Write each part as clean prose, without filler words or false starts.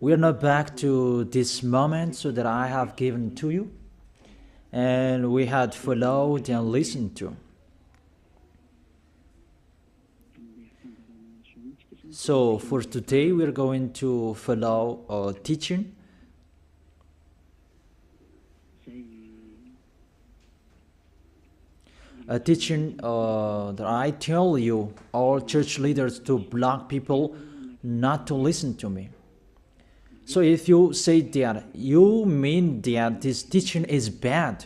we are now back to this moment so that I have given to you, and we had followed and listened to. So for today, we're going to follow a teaching. A teaching that I tell you, all church leaders, to block people not to listen to me. So if you say that, you mean that this teaching is bad.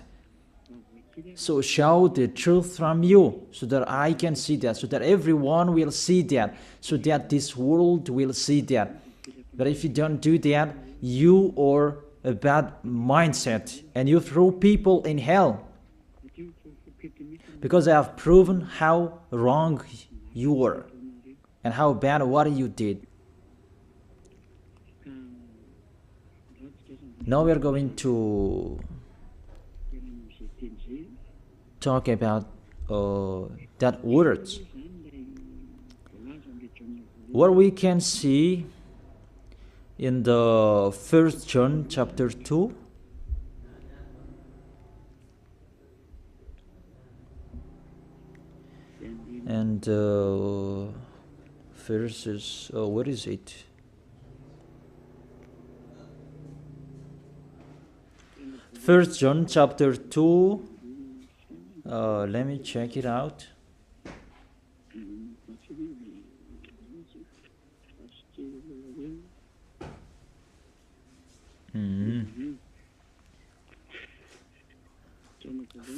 So show the truth from you, so that I can see that, so that everyone will see that, so that this world will see that. But if you don't do that, you are a bad mindset, and you throw people in hell. Because I have proven how wrong you were, and how bad what you did. Now we are going to talk about that words. What we can see in the 1 John chapter 2. And verses, what is it? First John chapter 2. Let me check it out.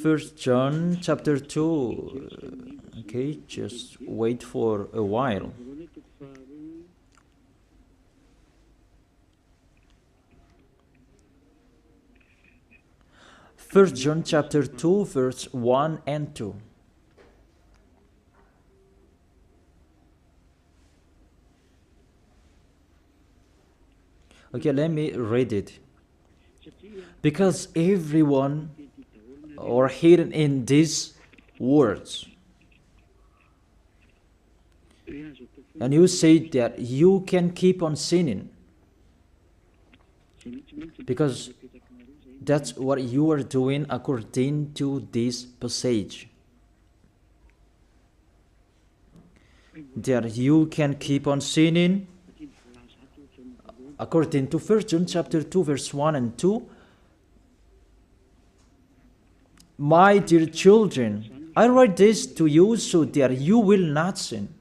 First John chapter 2. Okay, just wait for a while. First John chapter 2, verse 1 and 2. Okay, let me read it. Because everyone are hidden in these words. And you say that you can keep on sinning, because that's what you are doing according to this passage. That you can keep on sinning according to 1 John chapter 2 verse 1 and 2. My dear children, I write this to you so that you will not sin.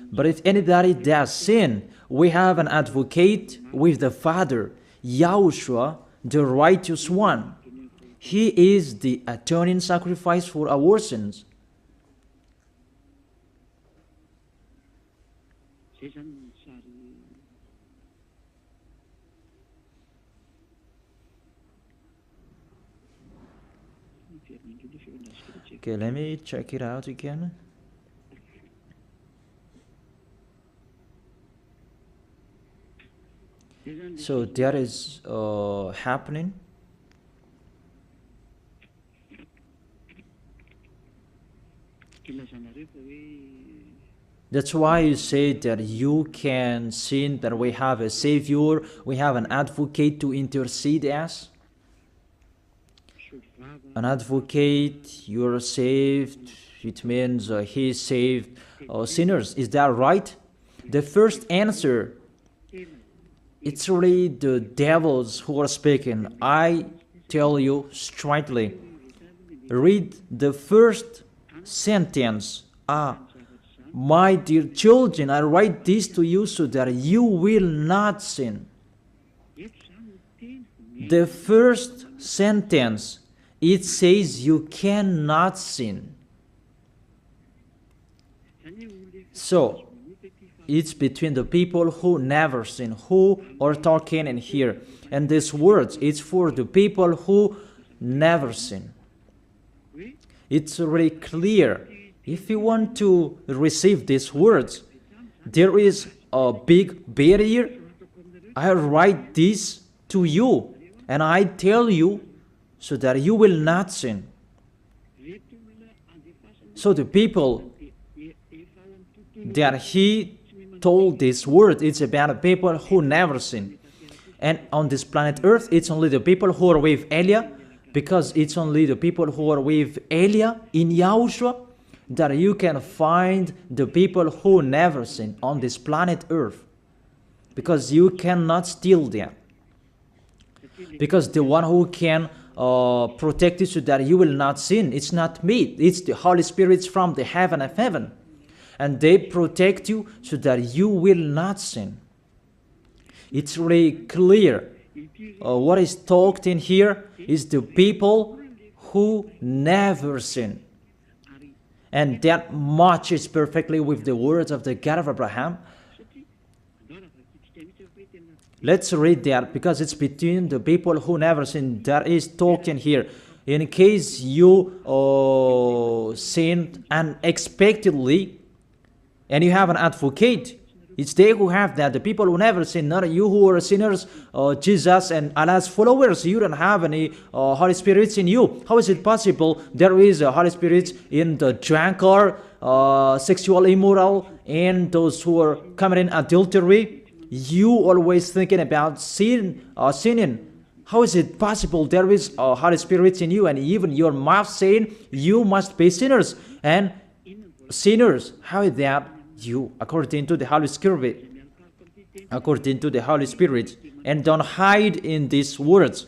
But if anybody does sin, we have an advocate with the Father, YAHOSHUAH, the righteous one. He is the atoning sacrifice for our sins. Okay, let me check it out again. So that is happening. That's why you say that you can sin, that we have a Savior, we have an advocate to intercede us. An advocate, you are saved, it means he saved sinners. Is that right? The first answer, it's really the devils who are speaking. I tell you straightly. Read the first sentence. My dear children, I write this to you so that you will not sin. The first sentence, it says you cannot sin. So, it's between the people who never sin, who are talking in here. And these words, it's for the people who never sin. It's really clear. If you want to receive these words, there is a big barrier. I write this to you, and I tell you so that you will not sin. So the people that he told this word, it's about the people who never sin. And on this planet Earth, it's only the people who are with Elia, because it's only the people who are with Elia in Yahushua that you can find the people who never sin on this planet Earth. Because you cannot steal them. Because the one who can protect you so that you will not sin, it's not me, it's the Holy Spirit from the heaven of heaven. And they protect you so that you will not sin. It's really clear. What is talked in here is the people who never sin. And that matches perfectly with the words of the God of Abraham. Let's read that, because it's between the people who never sin that is talked in here. In case you sinned unexpectedly and you have an advocate, it's they who have that, the people who never sin, not you who are sinners, Jesus and Allah's followers. You don't have any Holy Spirits in you. How is it possible there is a Holy Spirit in the drunkard, sexual immoral, and those who are committing adultery? You always thinking about sinning. How is it possible there is a Holy Spirit in you, and even your mouth saying you must be sinners? And sinners, how is that? You, according to the Holy Spirit, and don't hide in these words,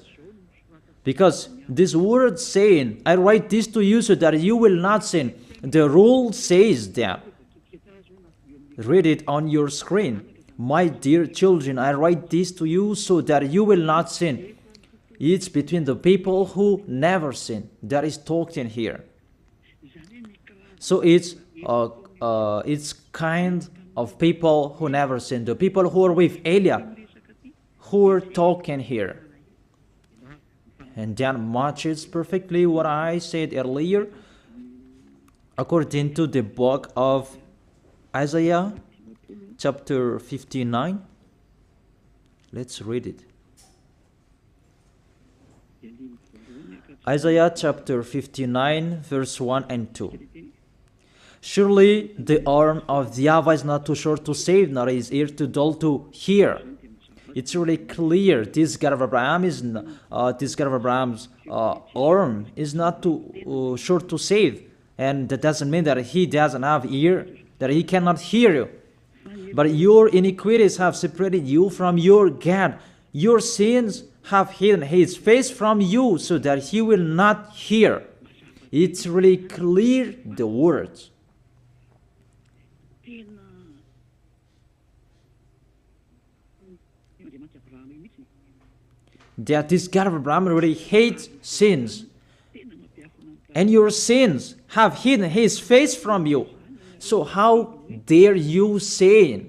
because these words saying, I write this to you so that you will not sin. The rule says that. Read it on your screen. My dear children, I write this to you so that you will not sin. It's between the people who never sin that is talked in here. So it's kind of people who never sin, the people who are with Elia, who are talking here. And that matches perfectly what I said earlier, according to the book of Isaiah, chapter 59. Let's read it. Isaiah chapter 59, verse 1 and 2. Surely the arm of YAHVAH is not too short to save, nor his ear too dull to hear. It's really clear. This God of Abraham is Abraham's arm is not too short to save, and that doesn't mean that he doesn't have ear, that he cannot hear you. But your iniquities have separated you from your God. Your sins have hidden his face from you so that he will not hear. It's really clear, the words. That this God of Abraham really hates sins. And your sins have hidden his face from you. So how dare you say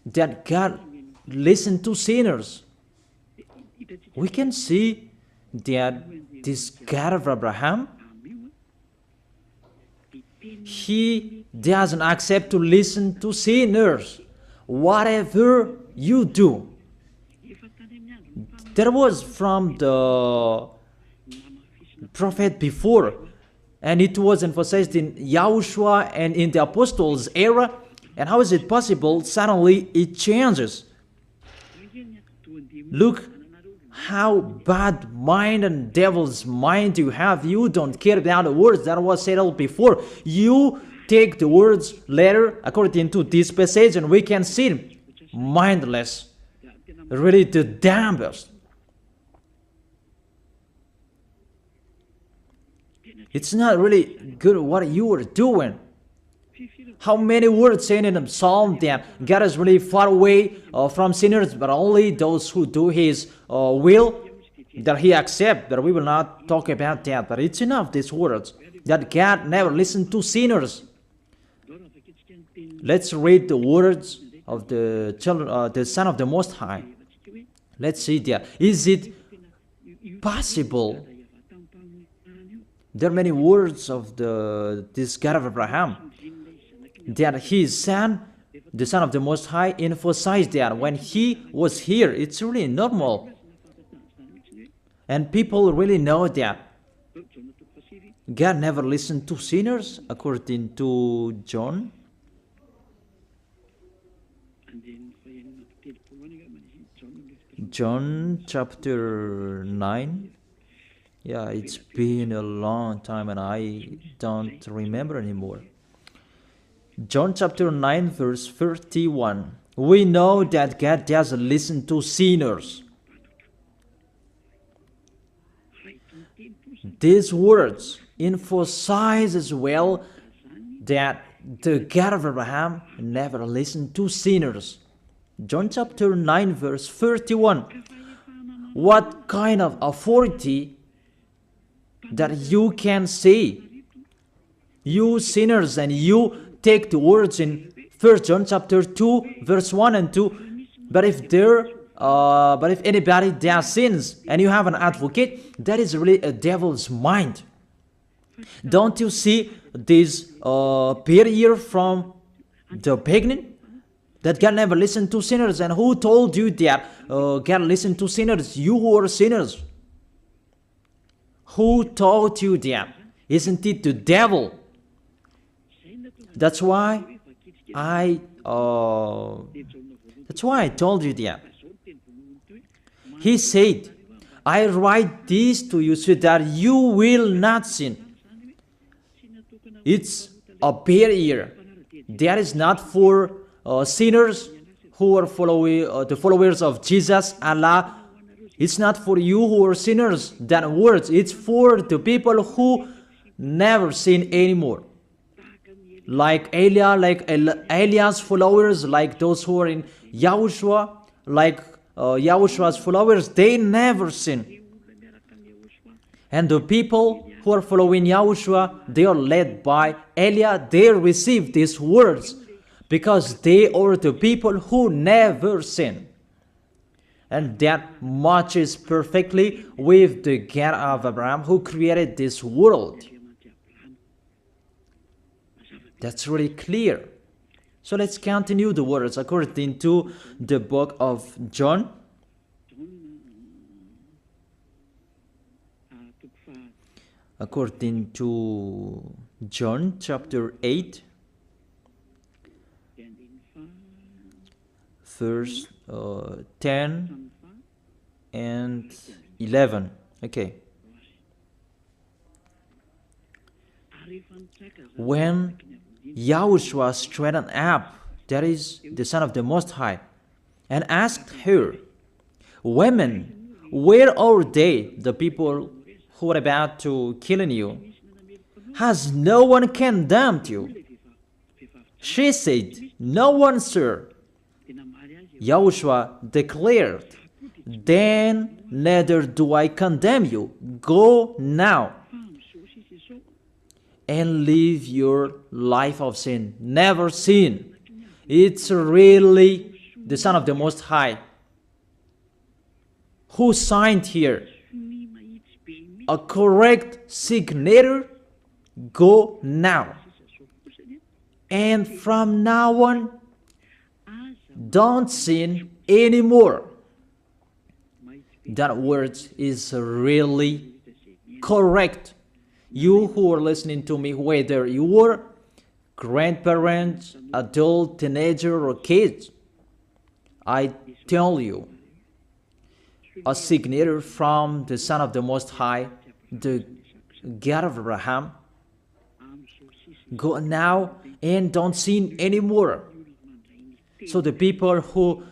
that God listens to sinners? We can see that this God of Abraham, he doesn't accept to listen to sinners. Whatever you do. There was from the prophet before, and it was emphasized in YAHOSHUAH and in the apostles' era. And how is it possible suddenly it changes? Look how bad mind and devil's mind you have. You don't care about the words that was settled before. You take the words later according to this passage, and we can see mindless, really the damnedest. It's not really good what you are doing. How many words saying in the Psalm that God is really far away from sinners, but only those who do His will, that He accepts. But we will not talk about that. But it's enough, these words, that God never listened to sinners. Let's read the words of the children, the Son of the Most High. Let's see that. Is it possible? There are many words of this God of Abraham that his son, the Son of the Most High, emphasized that when he was here. It's really normal. And people really know that. God never listened to sinners, according to John. John chapter 9. Yeah, it's been a long time and I don't remember anymore. John chapter 9 verse 31. We know that God doesn't listen to sinners. These words emphasize as well that the God of Abraham never listened to sinners. John chapter 9 verse 31. What kind of authority that you can say, you sinners, and you take the words in 1 John chapter 2 verse 1 and 2. But if anybody does sins and you have an advocate, that is really a devil's mind. Don't you see this barrier from the beginning? That God never listened to sinners. And who told you that God listened to sinners? You who are sinners. Who taught you that? Isn't it the devil? That's why I told you that. He said, I write this to you so that you will not sin. It's a barrier. That is not for sinners who are the followers of Jesus, Allah. It's not for you who are sinners, that words. It's for the people who never sin anymore. Like Elias followers, like those who are in YAHOSHUAH, like YAHOSHUAH's followers, they never sin. And the people who are following YAHOSHUAH, they are led by Eliah. They receive these words because they are the people who never sin. And that matches perfectly with the God of Abraham who created this world. That's really clear. So let's continue the words according to the book of John. According to John chapter 8, verse 10 and 11. Okay. When YAHOSHUAH straightened up, that is the Son of the Most High, and asked her, Women, where are they, the people who are about to kill you? Has no one condemned you? She said, No one, sir. YAHOSHUAH declared, Then neither do I condemn you. Go now and live your life of sin. Never sin. It's really the Son of the Most High who signed here. A correct signature. Go now. And from now on, don't sin anymore. That word is really correct. You who are listening to me, whether you are grandparents, adult, teenager, or kids, I tell you, a signature from the Son of the Most High, the God of Abraham. Go now and don't sin anymore. So the people who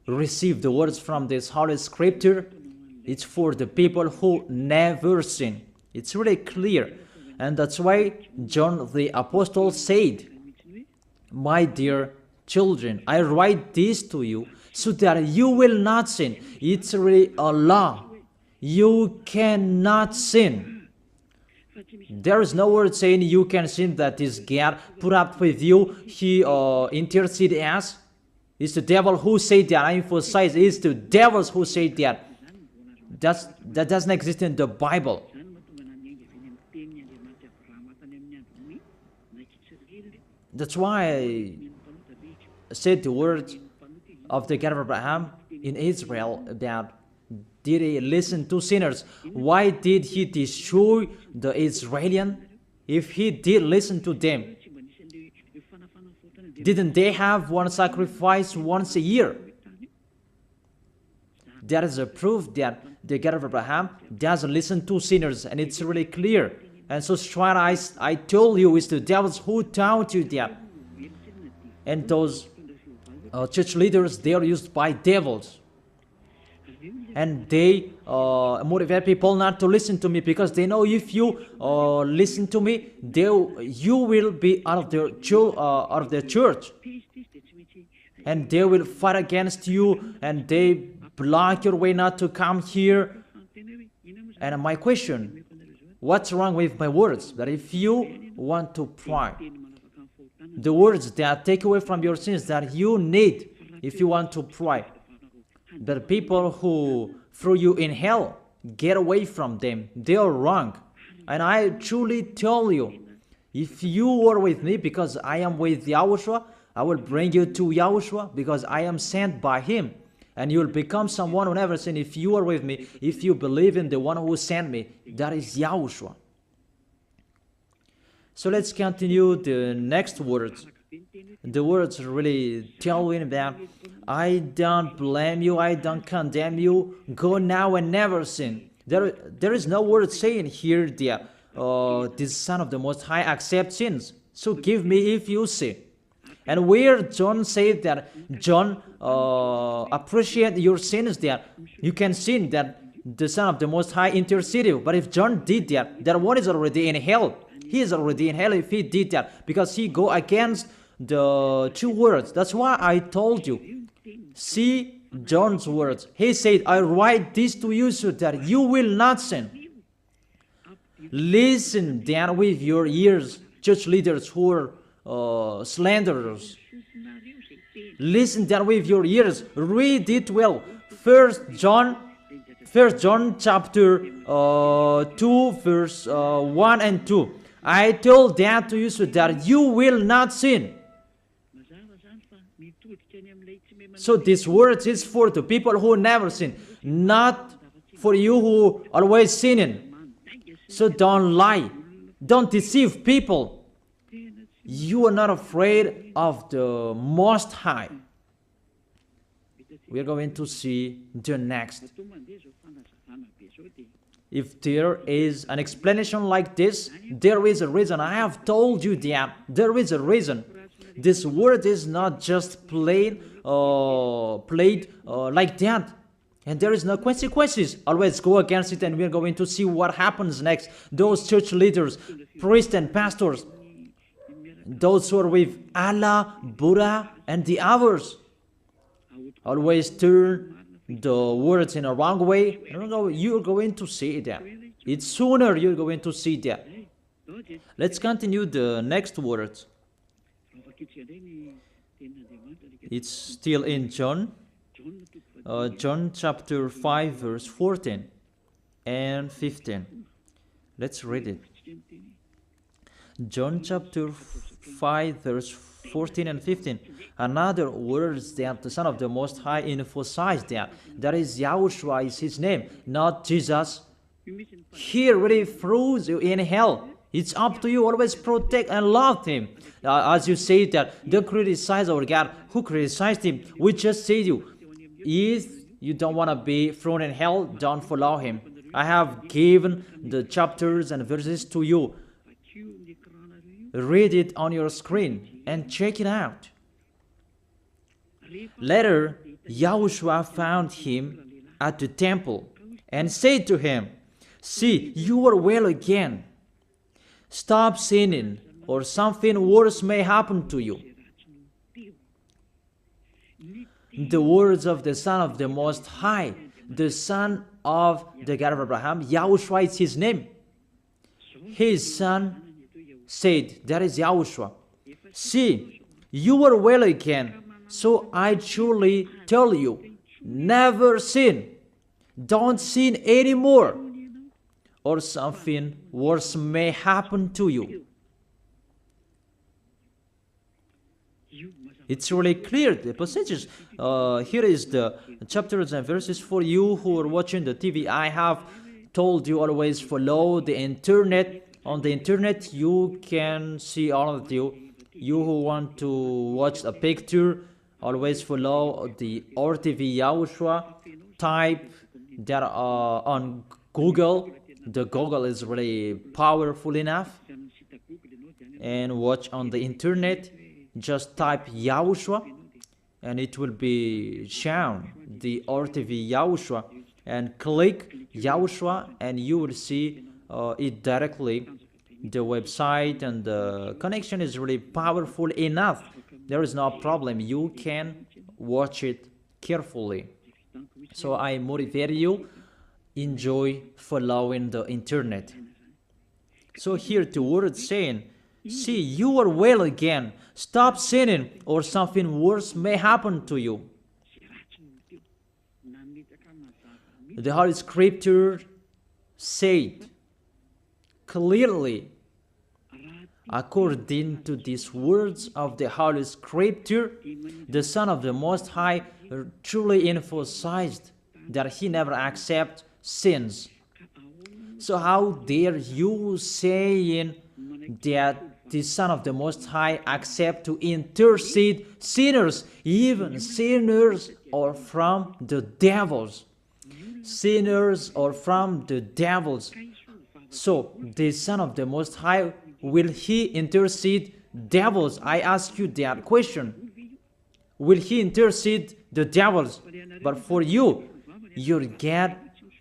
receive the words from this Holy Scripture, it's for the people who never sin. It's really clear. And that's why John the Apostle said, My dear children, I write this to you so that you will not sin. It's really a law. You cannot sin. There is no word saying you can sin that is God put up with you. He intercede us. It's the devil who said that. I emphasize, it's the devils who say that. That doesn't exist in the Bible. That's why I said the words of the God of Abraham in Israel about did he listen to sinners? Why did he destroy the Israelians? If he did listen to them, didn't they have one sacrifice once a year? That is a proof that the God of Abraham doesn't listen to sinners, and it's really clear. And so CHINOIS, I told you, it's the devils who taught you that. And those church leaders, they are used by devils. And they motivate people not to listen to me, because they know if you listen to me, you will be out of their church. And they will fight against you, and they block your way not to come here. And my question, what's wrong with my words? That if you want to pray, the words that take away from your sins that you need if you want to pray, the people who threw you in hell, get away from them. They are wrong. And I truly tell you, if you are with me, because I am with YAHOSHUAH, I will bring you to YAHOSHUAH, because I am sent by him. And you will become someone who never sinned if you are with me, if you believe in the one who sent me. That is YAHOSHUAH. So let's continue the next words. The words really tell him that I don't blame you, I don't condemn you, go now and never sin. There is no word saying here that this Son of the Most High accepts sins. So give me if you sin. And where John said that John appreciate your sins, that you can sin, that the Son of the Most High interceded. But if John did that, that one is already in hell. He is already in hell if he did that, because he go against the two words. That's why I told you. See John's words. He said, I write this to you so that you will not sin. Listen then with your ears, church leaders who are slanderers. Listen then with your ears. Read it well. First John chapter 2 verse 1 and 2. I told that to you so that you will not sin. So this word is for the people who never sin, not for you who always sinning. So don't lie. Don't deceive people. You are not afraid of the Most High. We are going to see the next. If there is an explanation like this, there is a reason. I have told you that there is a reason. This word is not just played like that. And there is no consequences. Always go against it, and we are going to see what happens next. Those church leaders, priests and pastors, those who are with Allah, Buddha, and the others, always turn the words in a wrong way. You're going to see that. It's sooner you're going to see that. Let's continue the next words. It's still in John. John chapter 5 verse 14 and 15. Let's read it. John chapter 5 verse 14 and 15. Another words that the Son of the Most High emphasized that is YAHOSHUAH is his name, not Jesus. He really throws you in hell. It's up to you. Always protect and love him. As you say that they criticize our God. Who criticized him? We just say you. If you don't want to be thrown in hell, don't follow him. I have given the chapters and verses to you. Read it on your screen and check it out. Later, YAHOSHUAH found him at the temple and said to him, see, you are well again. Stop sinning, or something worse may happen to you. The words of the Son of the Most High, the Son of the God of Abraham, YAHOSHUAH is his name. His son said, that is YAHOSHUAH, see, you are well again. So I truly tell you, never sin. Don't sin anymore, or something worse may happen to you. It's really clear, the passages. Here is the chapters and verses for you who are watching the TV. I have told you always follow the internet. On the internet, you can see all of you. You who want to watch a picture, always follow the RTV YAHOSHUAH. Type that on Google. The Google is really powerful enough. And watch on the internet. Just type YAHOSHUAH and it will be shown the RTV YAHOSHUAH, and click YAHOSHUAH and you will see it directly, the website, and the connection is really powerful enough. There is no problem, you can watch it carefully. So I motivate you, enjoy following the internet. So here the word saying, see, you are well again. Stop sinning, or something worse may happen to you. The Holy Scripture said clearly, according to these words of the Holy Scripture, the Son of the Most High truly emphasized that he never accepts sins. So how dare you saying that the Son of the Most High accept to intercede sinners, even sinners or from the devils. Sinners or from the devils. So the Son of the Most High, will he intercede devils? I ask you that question. Will he intercede the devils? But for you, your God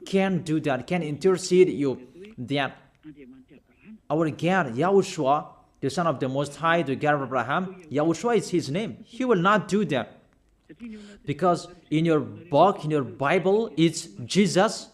can do that, can intercede you. That our God, YAHOSHUAH, the Son of the Most High, the God of Abraham, YAHOSHUAH is his name. He will not do that. Because in your book, in your Bible, it's Jesus.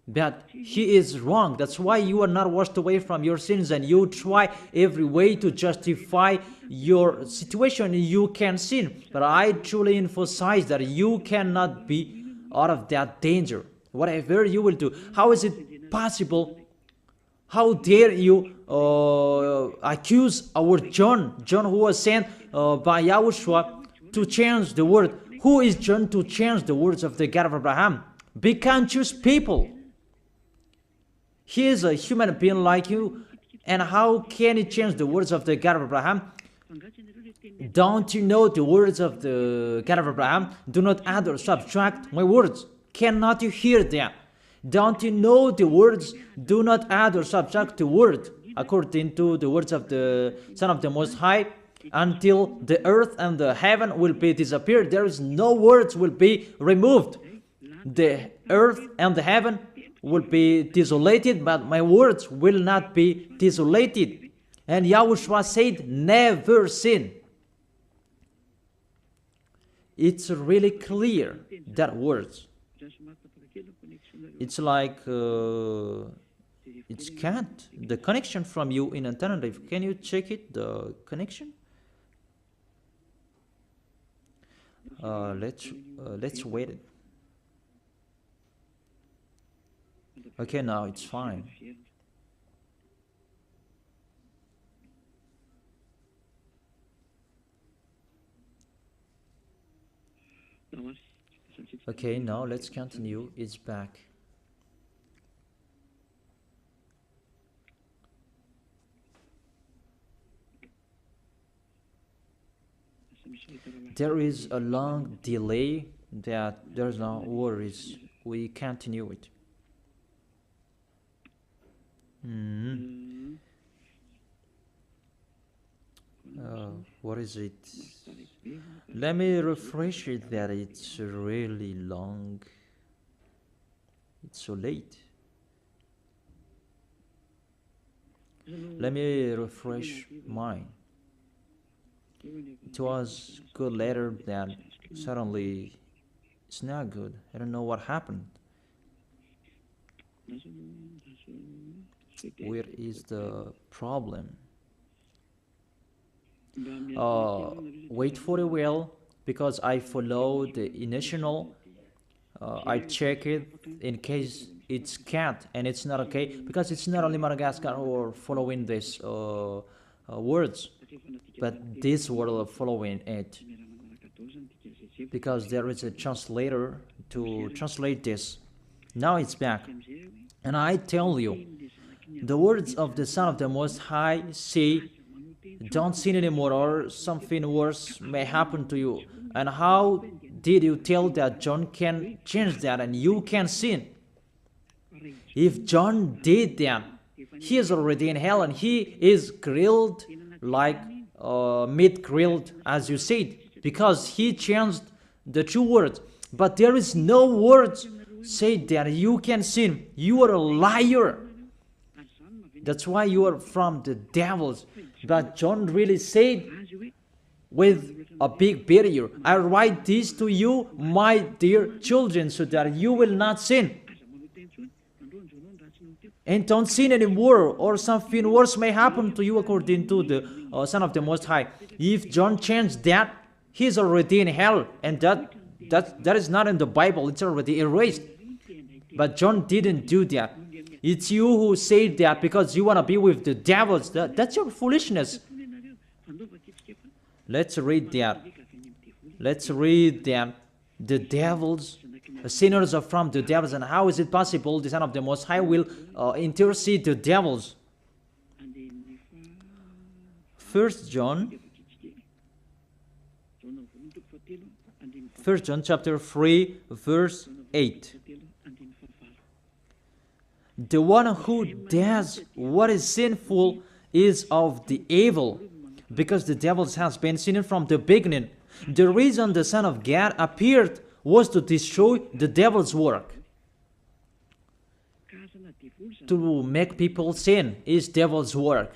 But he is wrong. That's why you are not washed away from your sins and you try every way to justify your situation. You can sin. But I truly emphasize that you cannot be out of that danger. Whatever you will do. How is it possible? How dare you accuse our John who was sent by YAHOSHUAH to change the word? Who is John to change the words of the God of Abraham? Be conscious people. He is a human being like you, and how can he change the words of the God of Abraham? Don't you know the words of the God of Abraham? Do not add or subtract my words. Cannot you hear that? Don't you know the words? Do not add or subtract the word, according to the words of the Son of the Most High, until the earth and the heaven will be disappeared. There is no words will be removed. The earth and the heaven will be desolated, but my words will not be desolated. And YAHOSHUAH said, never sin. It's really clear, that words. It's like it's can't. The connection from you in alternative. Can you check it? The connection. Let's wait it. Okay, now it's fine. Okay, now let's continue. It's back. There is a long delay that there's no worries. We continue it. What is it? Let me refresh it that it's really long. It's so late. Let me refresh mine. It was good later, that suddenly it's not good. I don't know what happened. Where is the problem? Wait for a while, because I follow the initial. I check it in case it's cat and it's not okay, because it's not only Madagascar who are following these words. but this will follow in it, because there is a translator to translate this. Now it's back. And I tell you, the words of the Son of the Most High say, don't sin anymore, or something worse may happen to you. And how did you tell that John can change that and you can sin? If John did that, he is already in hell, and he is grilled like meat grilled, as you said, because he changed the true words. But there is no words say that you can sin. You are a liar. That's why you are from the devils. But John really said with a big barrier, I write this to you, my dear children, so that you will not sin. And don't sin anymore, or something worse may happen to you, according to the Son of the Most High. If John changed that, he's already in hell, and that is not in the Bible. It's already erased. But John didn't do that. It's you who say that because you want to be with the devils. That's your foolishness. Let's read that. Let's read that. The devils, the sinners are from the devils. And how is it possible the Son of the Most High will intercede the devils? 1 John chapter 3, verse 8. The one who does what is sinful is of the evil, because the devils has been sinning from the beginning. The reason the Son of God appeared was to destroy the devil's work. To make people sin is devil's work.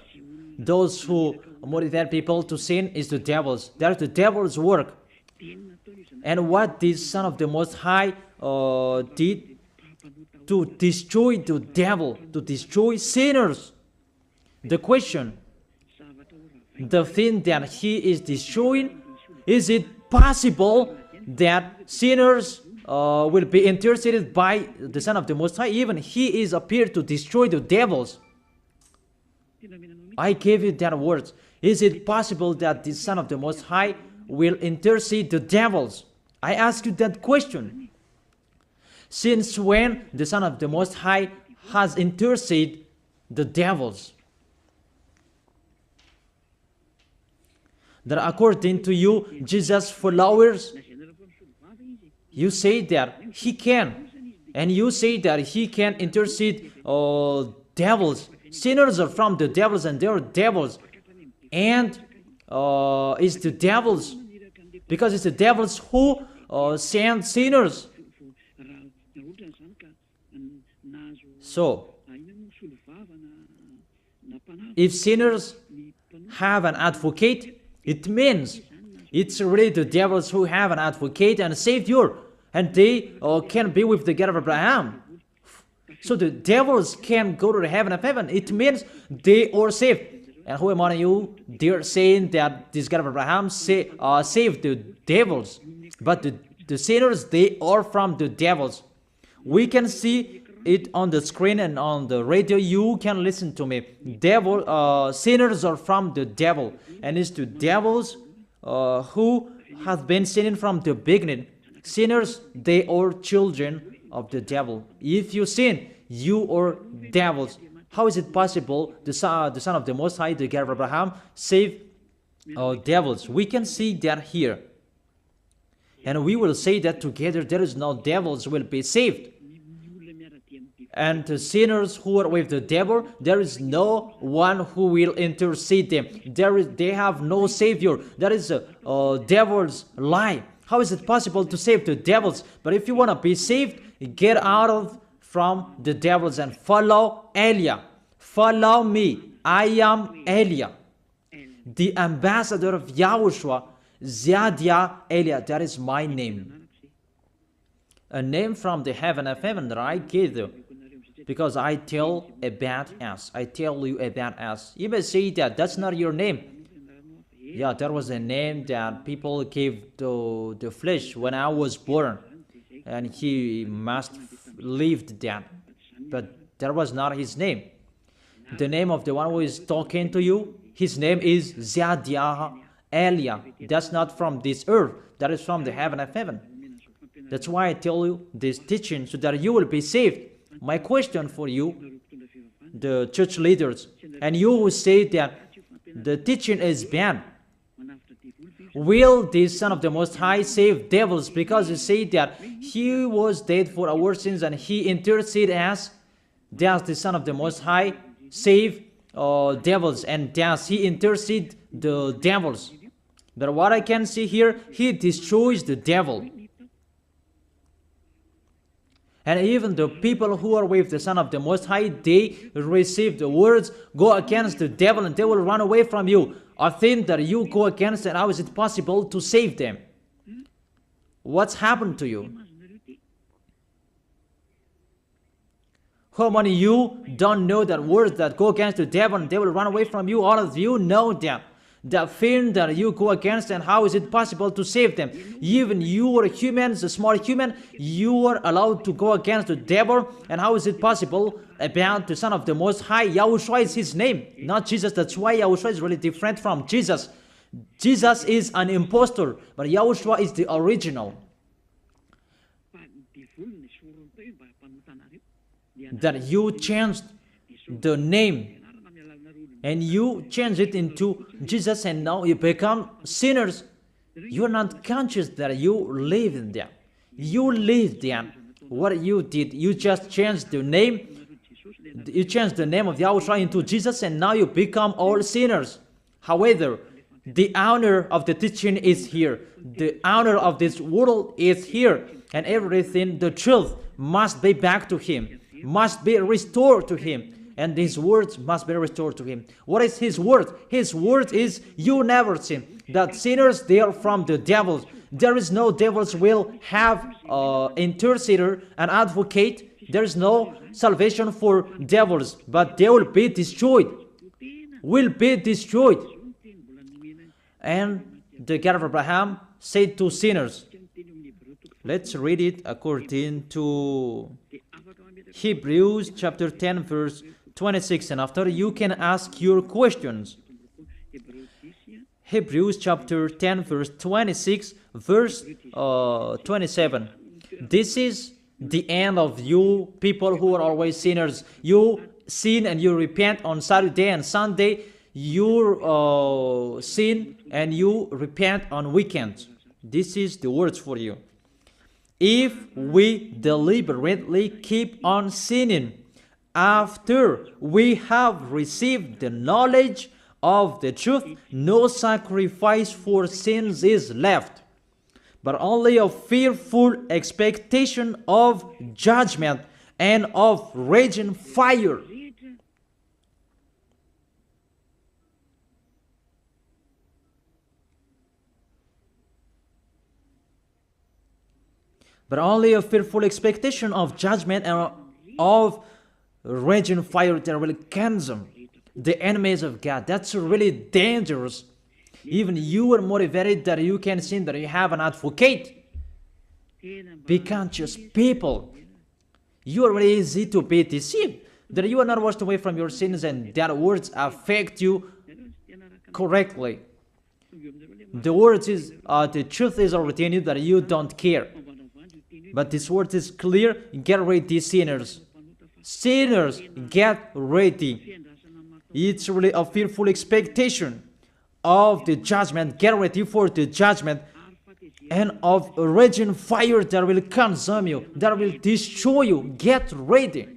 Those who motivate people to sin is the devil's. That's the devil's work. And what this Son of the Most High did to destroy the devil, to destroy sinners. The question, the thing that he is destroying, is it possible that sinners will be interceded by the Son of the Most High? Even he is appeared to destroy the devils. I gave you that words. Is it possible that the Son of the Most High will intercede the devils? I ask you that question. Since when the Son of the Most High has interceded the devils? That according to you, Jesus' followers, you say that he can, and you say that he can intercede devils. Sinners are from the devils, and they are devils. And it's the devils, because it's the devils who send sinners. So, if sinners have an advocate, it means it's really the devils who have an advocate and a savior, and they can be with the God of Abraham. So the devils can go to the heaven of heaven. It means they are saved. And who among you, they're saying that this God of Abraham saved the devils. But the sinners, they are from the devils. We can see it on the screen and on the radio. You can listen to me. Sinners are from the devil, and it's the devils who have been sinning from the beginning. Sinners, they are children of the devil. If you sin, you are devils. How is it possible the Son of the Most High, the God of Abraham, save devils? We can see that here. And we will say that together there is no devils will be saved. And the sinners who are with the devil, there is no one who will intercede them. They have no savior. That is a devil's lie. How is it possible to save the devils? But if you want to be saved, get out from the devils and follow Elia. Follow me. I am Elia, the ambassador of YAHOSHUAH, Ziadia Elia. That is my name. A name from the heaven of heaven that I gave you. Because I tell about us. I tell you about us. You may say that that's not your name. Yeah, that was a name that people gave to the flesh when I was born. And he must lived that. But that was not his name. The name of the one who is talking to you, His name is Zadiah Elia. That's not from this earth. That is from the heaven of heaven. That's why I tell you this teaching, so that you will be saved. My question for you, the church leaders, and you who say that the teaching is bad, will the Son of the Most High save devils? Because you say that He was dead for our sins and He interceded as, does the Son of the Most High save devils, and does He intercede the devils? But what I can see here, He destroys the devil. And even the people who are with the Son of the Most High, they receive the words, go against the devil and they will run away from you. A thing that you go against, and how is it possible to save them? What's happened to you? How many of you don't know that words that go against the devil and they will run away from you? All of you know that. The thing that you go against, and how is it possible to save them? Even you are humans, a small human, you are allowed to go against the devil, and how is it possible about the Son of the Most High? YAHOSHUAH is His name, not Jesus. That's why YAHOSHUAH is really different from Jesus. Jesus is an impostor, but YAHOSHUAH is the original. That you changed the name and you change it into Jesus, and now you become sinners. You are not conscious that you live in them. You live them. What you did, you just changed the name. You changed the name of YAHOSHUAH into Jesus, and now you become all sinners. However, the honor of the teaching is here. The honor of this world is here. And everything, the truth, must be back to Him, must be restored to Him. And His words must be restored to Him. What is His word? His word is, you never sin. That sinners, they are from the devils. There is no devils will have intercessor, an advocate. There is no salvation for devils, but they will be destroyed. Will be destroyed. And the God of Abraham said to sinners. Let's read it according to Hebrews chapter 10 verse 26, and after you can ask your questions. Hebrews chapter 10 verse 26 verse 27. This is the end of you people who are always sinners. You sin and you repent on Saturday and Sunday. You sin and you repent on weekends. This is the words for you. If we deliberately keep on sinning after we have received the knowledge of the truth, no sacrifice for sins is left, but only a fearful expectation of judgment and of raging fire. But only a fearful expectation of judgment and of raging fire that will consume the enemies of God. That's really dangerous. Even you are motivated that you can sin, that you have an advocate. Be conscious, people. You are really easy to be deceived. That you are not washed away from your sins and that words affect you correctly. The words is, the truth is already in you that you don't care. But this word is clear. Get ready, sinners. Sinners, get ready. It's really a fearful expectation of the judgment. Get ready for the judgment and of a raging fire that will consume you, that will destroy you. Get ready.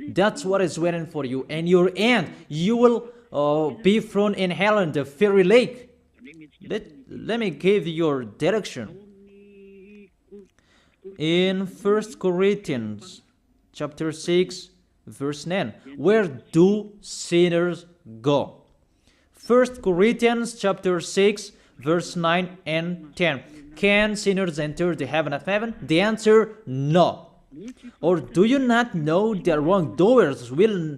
That's what is waiting for you. And your end, you will be thrown in hell in the fiery lake. Let me give you your direction. In 1 Corinthians chapter 6 verse 9, where do sinners go? 1 Corinthians chapter 6 verse 9 and 10. Can sinners enter the heaven of heaven? The answer, no. Or do you not know that wrongdoers will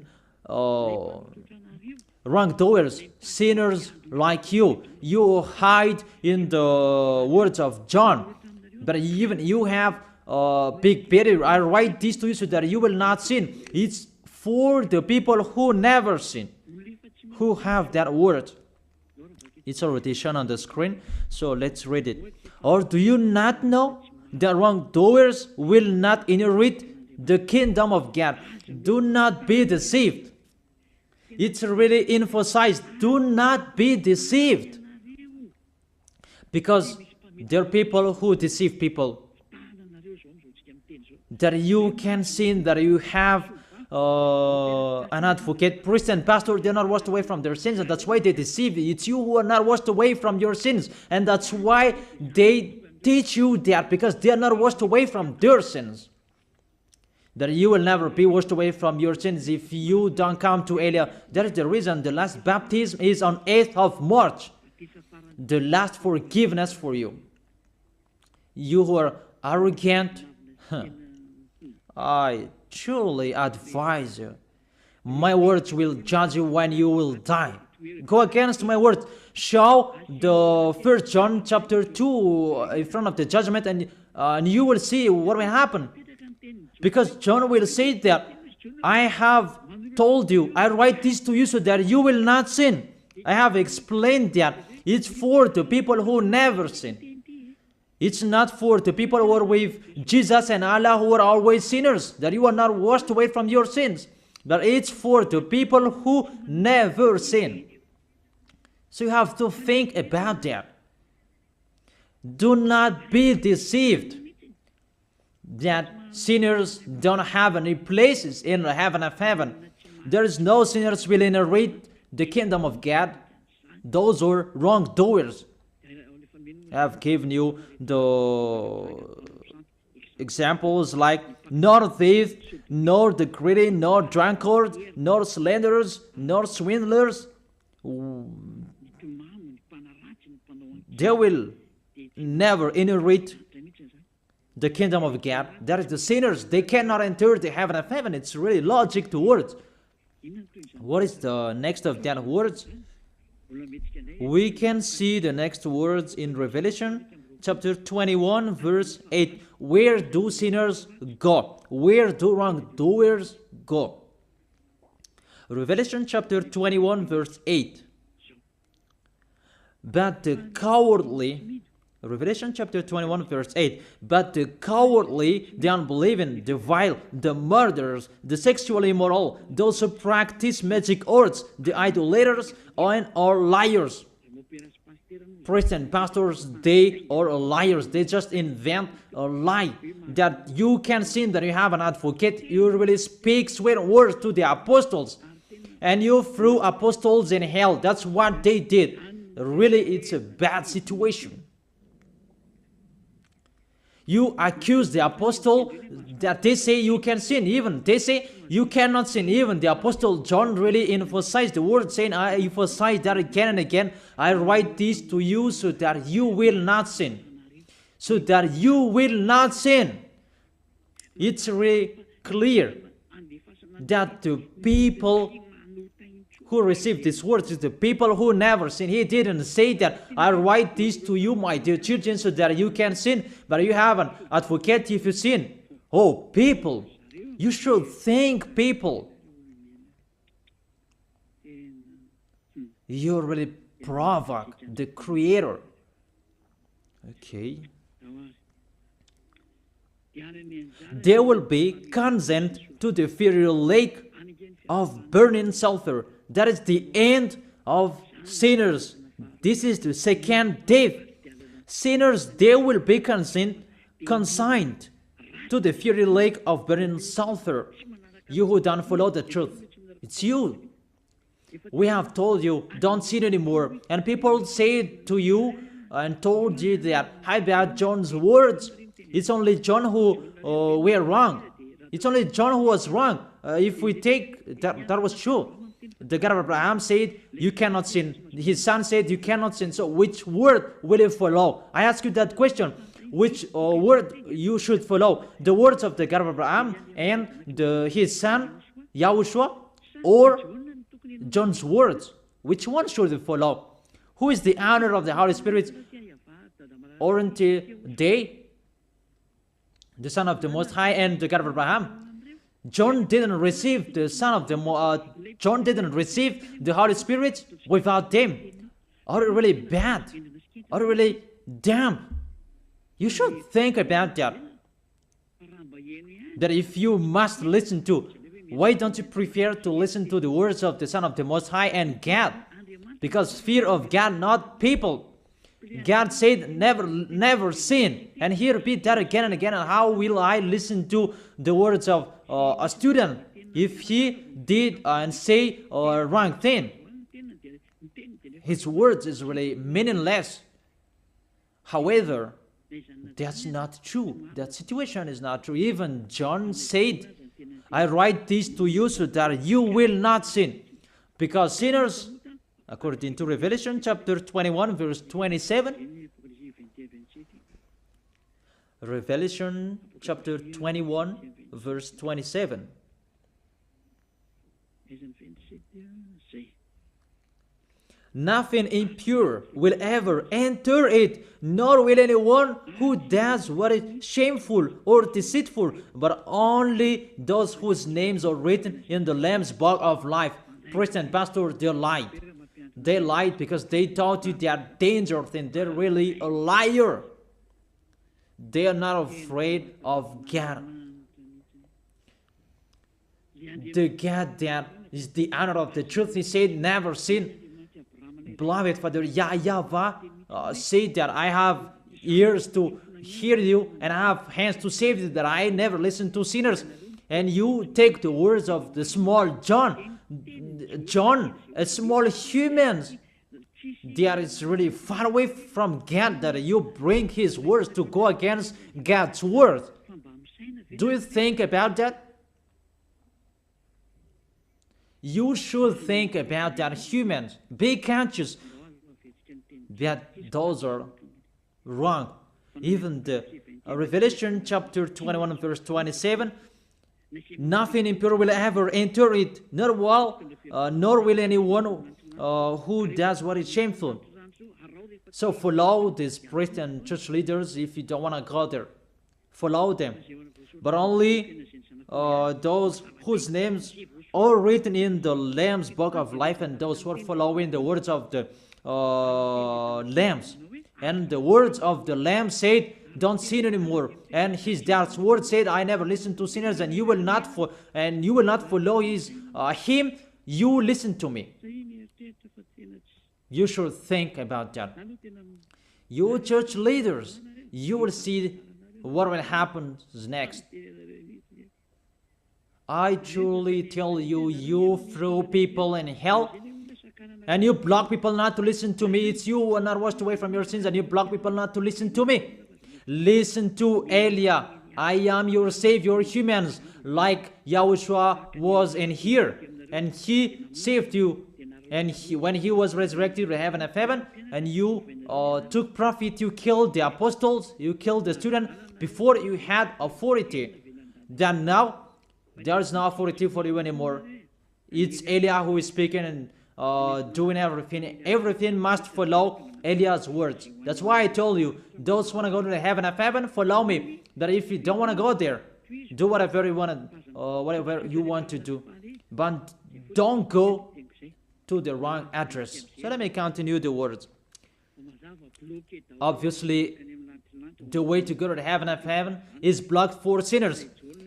wrongdoers, sinners like you hide in the words of John, but even you have big better. I write this to you so that you will not sin. It's for the people who never sin, who have that word. It's already shown on the screen, so let's read it. Or do you not know that wrongdoers will not inherit the kingdom of God? Do not be deceived. It's really emphasized, do not be deceived. Because there are people who deceive people. That you can sin, that you have an advocate, priest and pastor, they're not washed away from their sins, and that's why they deceive you. It's you who are not washed away from your sins, and that's why they teach you that, because they are not washed away from their sins. That you will never be washed away from your sins if you don't come to Elia. That is the reason the last baptism is on 8th of March. The last forgiveness for you. You who are arrogant, I truly advise you. My words will judge you when you will die. Go against my words. Show the 1 John chapter 2 in front of the judgment, and you will see what will happen. Because John will say that, I have told you, I write this to you so that you will not sin. I have explained that. It's for the people who never sin. It's not for the people who are with Jesus and Allah who are always sinners, that you are not washed away from your sins. But it's for the people who never sin. So you have to think about that. Do not be deceived that sinners don't have any places in the heaven of heaven. There is no sinners will inherit the kingdom of God. Those are wrongdoers. I have given you the examples like nor thief, nor the greedy, nor drunkard, nor slanderers, nor swindlers. They will never inherit the kingdom of God. That is the sinners. They cannot enter the heaven of heaven. It's really logic to words. What is the next of that words? We can see the next words in Revelation chapter 21 verse 8. Where do sinners go? Where do wrongdoers go? Revelation chapter 21 verse 8. But the cowardly, Revelation chapter 21 verse 8. But the cowardly, the unbelieving, the vile, the murderers, the sexually immoral, those who practice magic arts, the idolaters, and are liars. Priests and pastors, they are liars. They just invent a lie that you can sin, that you have an advocate. You really speak sweet words to the apostles, and you threw apostles in hell. That's what they did. Really, it's a bad situation. You accuse the apostle that they say you can sin. Even they say you cannot sin. Even the apostle John really emphasized the word, saying, I emphasize that again and again. I write this to you so that you will not sin. So that you will not sin. It's really clear that the people who received these words is the people who never sin. He didn't say that I write this to you, my dear children, so that you can sin, but you have an advocate if you sin. Oh, people, you should think, people. You really provoke the Creator. Okay. They will be condemned to the fiery lake of burning sulfur. That is the end of sinners. This is the second death. Sinners, they will be consigned to the fiery lake of burning sulfur. You who don't follow the truth, it's you. We have told you, don't sin anymore. And people say to you and told you that, how about John's words? It's only John who were wrong. It's only John who was wrong. If we take that was true. The God of Abraham said, you cannot sin. His son said, you cannot sin. So which word will you follow? I ask you that question. Which word you should follow? The words of the God of Abraham and his son, YAHOSHUAH, or John's words? Which one should you follow? Who is the owner of the Holy Spirit? Aren't they the Son of the Most High and the God of Abraham? John didn't receive the John didn't receive the Holy Spirit without them. Are you really bad? Are you really damn? You should think about that. That if you must listen to, why don't you prefer to listen to the words of the Son of the Most High and God? Because fear of God, not people. God said, never sin. And he repeat that again and again. And how will I listen to the words of a student if he did and say a wrong thing? His words is really meaningless. However, that's not true. That situation is not true. Even John said, I write this to you so that you will not sin. Because sinners, according to Revelation chapter 21, verse 27, Revelation chapter 21, verse 27. Nothing impure will ever enter it, nor will anyone who does what is shameful or deceitful, but only those whose names are written in the Lamb's book of life. Priest and pastor, they lied. They lied because they taught you they are dangerous and they're really a liar. They are not afraid of God. The God that is the honor of the truth, he said, never sin. Beloved Father, YAHVAH said that I have ears to hear you and I have hands to save you, that I never listen to sinners. And you take the words of the small John, a small human, that is really far away from God, that you bring his words to go against God's word. Do you think about that? You should think about that, humans. Be conscious that those are wrong. Even the Revelation chapter 21 verse 27, nothing impure will ever enter it, nor will anyone who does what is shameful. So follow these priests and church leaders if you don't want to go there. Follow them. But only those whose names are written in the Lamb's book of life, and those who are following the words of the Lambs. And the words of the Lamb said, don't sin anymore. And his dad's word said, I never listen to sinners, and you will not follow him. You listen to me. You should think about that. You church leaders, you will see what will happen next. I truly tell you, you throw people in hell, and you block people not to listen to me. It's you who are not washed away from your sins, and you block people not to listen to me. Listen to Elia. I am your savior, humans, like Yahushua was in here, and he saved you. And when he was resurrected to heaven of heaven, and you took profit, you killed the apostles, you killed the student before you had authority. Then now, there is no authority for you anymore. It's Elia who is speaking and doing everything. Everything must follow Elia's words. That's why I told you, those who want to go to the heaven of heaven, follow me. That if you don't want to go there, do whatever you want to do. But don't go to the wrong address. So let me continue the words. Obviously, the way to go to the heaven of heaven is blocked for sinners.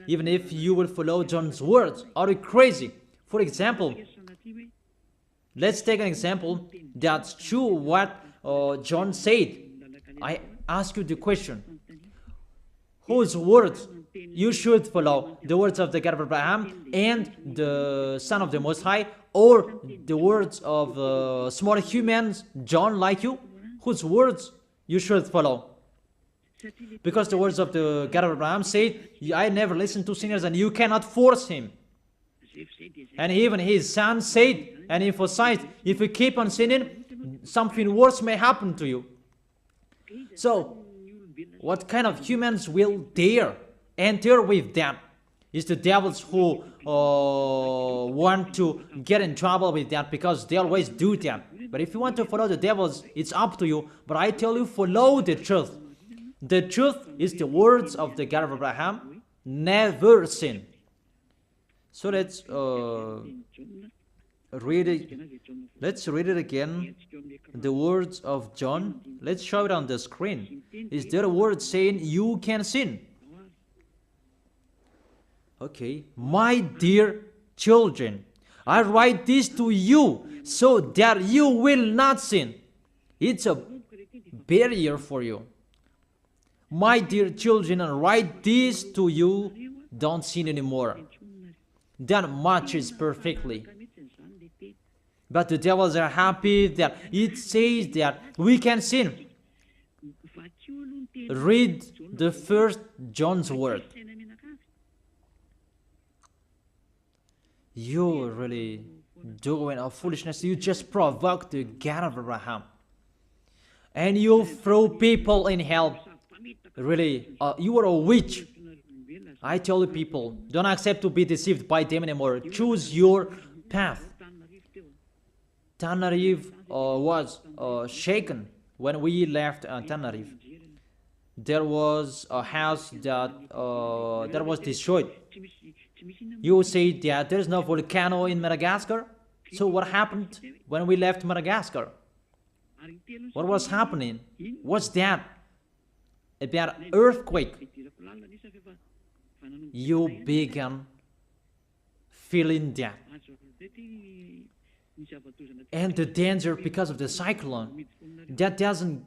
Even if you will follow John's words. Are you crazy? For example, let's take an example that's true what John said. I ask you the question. Whose words you should follow? The words of the God of Abraham and the Son of the Most High, or the words of small humans, John like you? Whose words you should follow? Because the words of the God of Abraham said, I never listen to sinners, and you cannot force him. And even his son said and emphasized, if you keep on sinning, something worse may happen to you. So, what kind of humans will dare enter with them? It's the devils who want to get in trouble with that, because they always do that. But if you want to follow the devils, it's up to you. But I tell you, follow the truth. The truth is the words of the God of Abraham. Never sin. So read it. Let's read it again. The words of John. Let's show it on the screen. Is there a word saying you can sin? Okay. My dear children, I write this to you so that you will not sin. It's a barrier for you. My dear children, I write this to you. Don't sin anymore. That matches perfectly. But the devils are happy that it says that we can sin. Read the first John's word. You're really doing a foolishness. You just provoke the God of Abraham. And you throw people in hell. Really, you are a witch. I tell you people, don't accept to be deceived by them anymore. Choose your path. Tenerife was shaken when we left Tenerife. There was a house that was destroyed. You say that there is no volcano in Madagascar. So what happened when we left Madagascar? What was happening? What's that? About earthquake. You began feeling that. And the danger because of the cyclone, that doesn't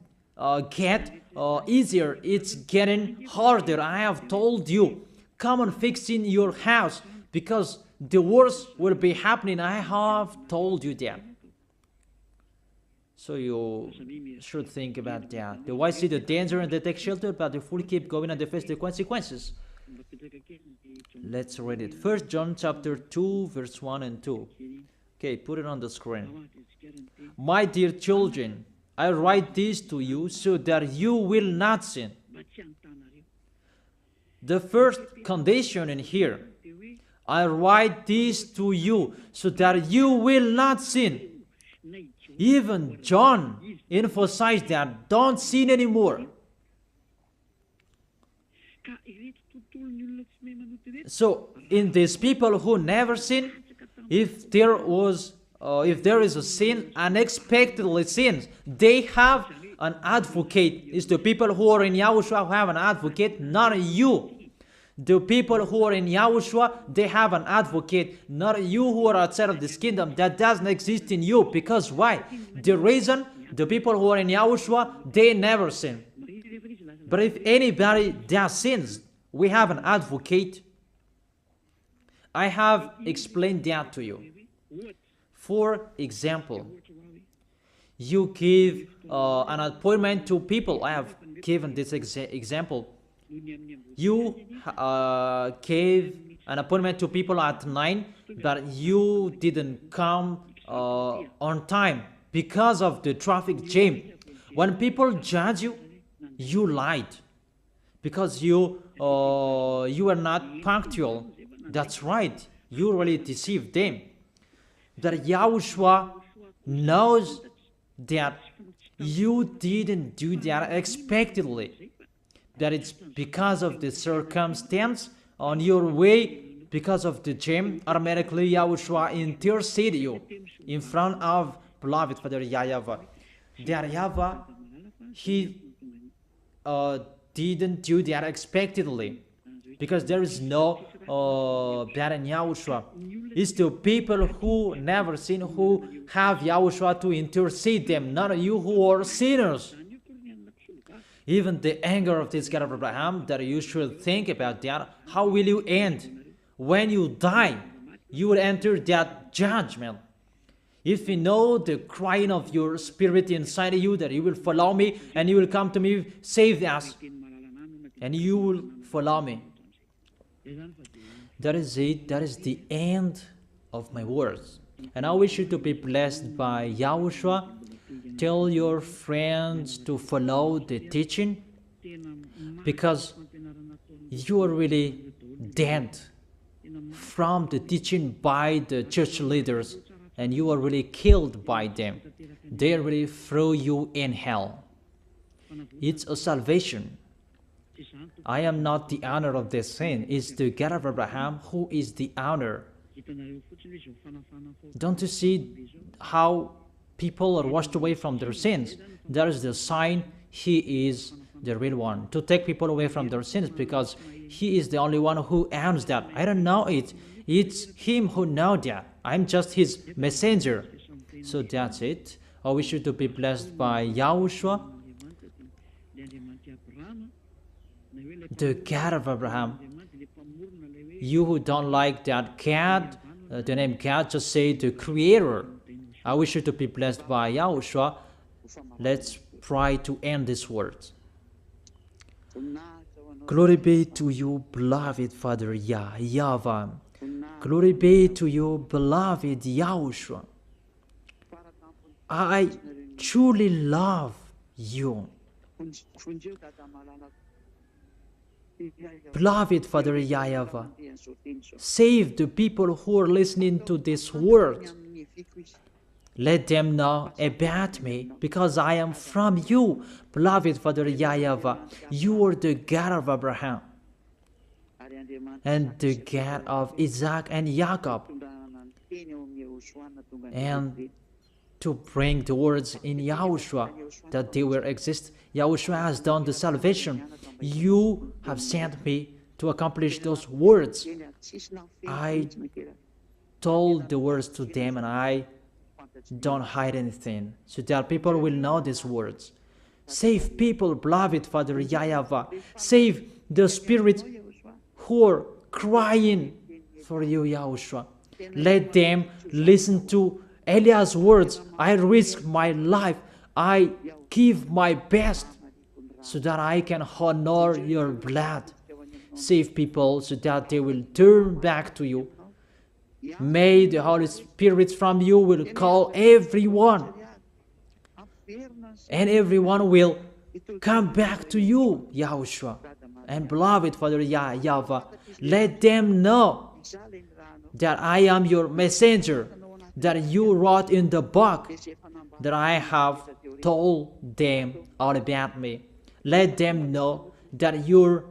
get easier. It's getting harder. I have told you, come on fixing your house because the worst will be happening. I have told you that. So you should think about that. The wise see the danger and they take shelter, but the fool keep going and they face the consequences. Let's read it. 1 John chapter 2, verse 1 and 2. Okay, put it on the screen. My dear children, I write this to you so that you will not sin. The first condition in here, I write this to you so that you will not sin. Even John emphasized that, don't sin anymore. So, in these people who never sin, if there is a sin, unexpectedly sins, they have an advocate. It's the people who are in Yahushua who have an advocate, not you. The people who are in Yahushua, they have an advocate, not you who are outside of this kingdom. That doesn't exist in you. Because why? The reason, the people who are in Yahushua, they never sin. But if anybody does sins, we have an advocate. I have explained that to you. For example, you give an appointment to people. I have given this example. You gave an appointment to people at 9, but you didn't come on time because of the traffic jam. When people judge you, you lied because you are not punctual. That's right. You really deceived them. That Yahushua knows that you didn't do that unexpectedly. That it's because of the circumstance on your way, because of the jam, automatically Yahushua intercede you in front of beloved Father YAHVAH. That YAHVAH, he didn't do that unexpectedly, because there is no that in Yahushua. It's the people who never sin, who have Yahushua to intercede them, not you who are sinners. Even the anger of this God of Abraham, that you should think about that. How will you end? When you die, you will enter that judgment. If you know the crying of your spirit inside you, that you will follow me and you will come to me, save us, and you will follow me. That is it. That is the end of my words. And I wish you to be blessed by Yahushua. Tell your friends to follow the teaching, because you are really dead from the teaching by the church leaders, and you are really killed by them. They really throw you in hell. It's a salvation. I am not the owner of this sin. It's the God of Abraham who is the owner. Don't you see how people are washed away from their sins? That is the sign He is the real one, to take people away from their sins, because He is the only one who owns that. I don't know it. It's Him who knows that. I'm just His messenger. So that's it. I wish you to be blessed by YAHOSHUAH, the God of Abraham. You who don't like that God, the name God, just say the Creator. I wish you to be blessed by YAHOSHUAH. Let's try to end this word. Glory be to you, beloved Father YAHVAH. Glory be to you, beloved YAHOSHUAH. I truly love you. Beloved Father YAHVAH, save the people who are listening to this word. Let them know about me, because I am from you, beloved Father YAHVAH. You are the God of Abraham and the God of Isaac and Jacob. And to bring the words in YAHOSHUAH that they will exist. YAHOSHUAH has done the salvation. You have sent me to accomplish those words. I told the words to them, and I don't hide anything, so that people will know these words. Save people, beloved Father YAHVAH. Save the spirits who are crying for you, YAHOSHUAH. Let them listen to Eliah's words. I risk my life. I give my best so that I can honor your blood. Save people so that they will turn back to you. May the Holy Spirit from you will call everyone, and everyone will come back to you, YAHOSHUAH. And beloved Father YAHVAH, let them know that I am your messenger, that you wrote in the book, that I have told them all about me. Let them know that your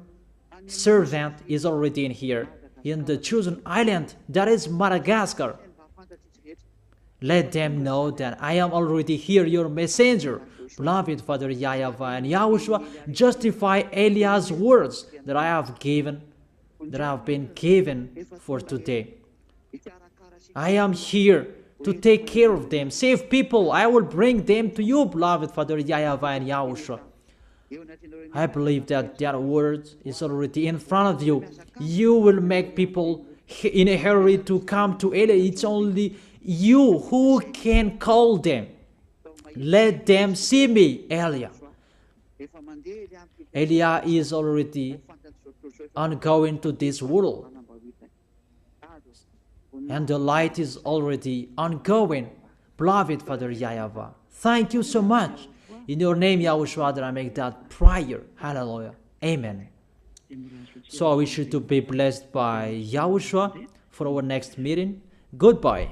servant is already in here, in the chosen island, that is Madagascar. Let them know that I am already here, your messenger. Beloved Father YAHVAH and YAHOSHUAH, justify Eliah's words that I have been given for today. I am here to take care of them. Save people. I will bring them to you, beloved Father YAHVAH and YAHOSHUAH. I believe that that word is already in front of you. You will make people in a hurry to come to Eliah. It's only you who can call them. Let them see me, Eliah. Eliah is already ongoing to this world, and the light is already ongoing. Beloved Father YAHVAH, thank you so much. In your name, YAHOSHUAH, that I make that prayer. Hallelujah. Amen. So I wish you to be blessed by YAHOSHUAH for our next meeting. Goodbye.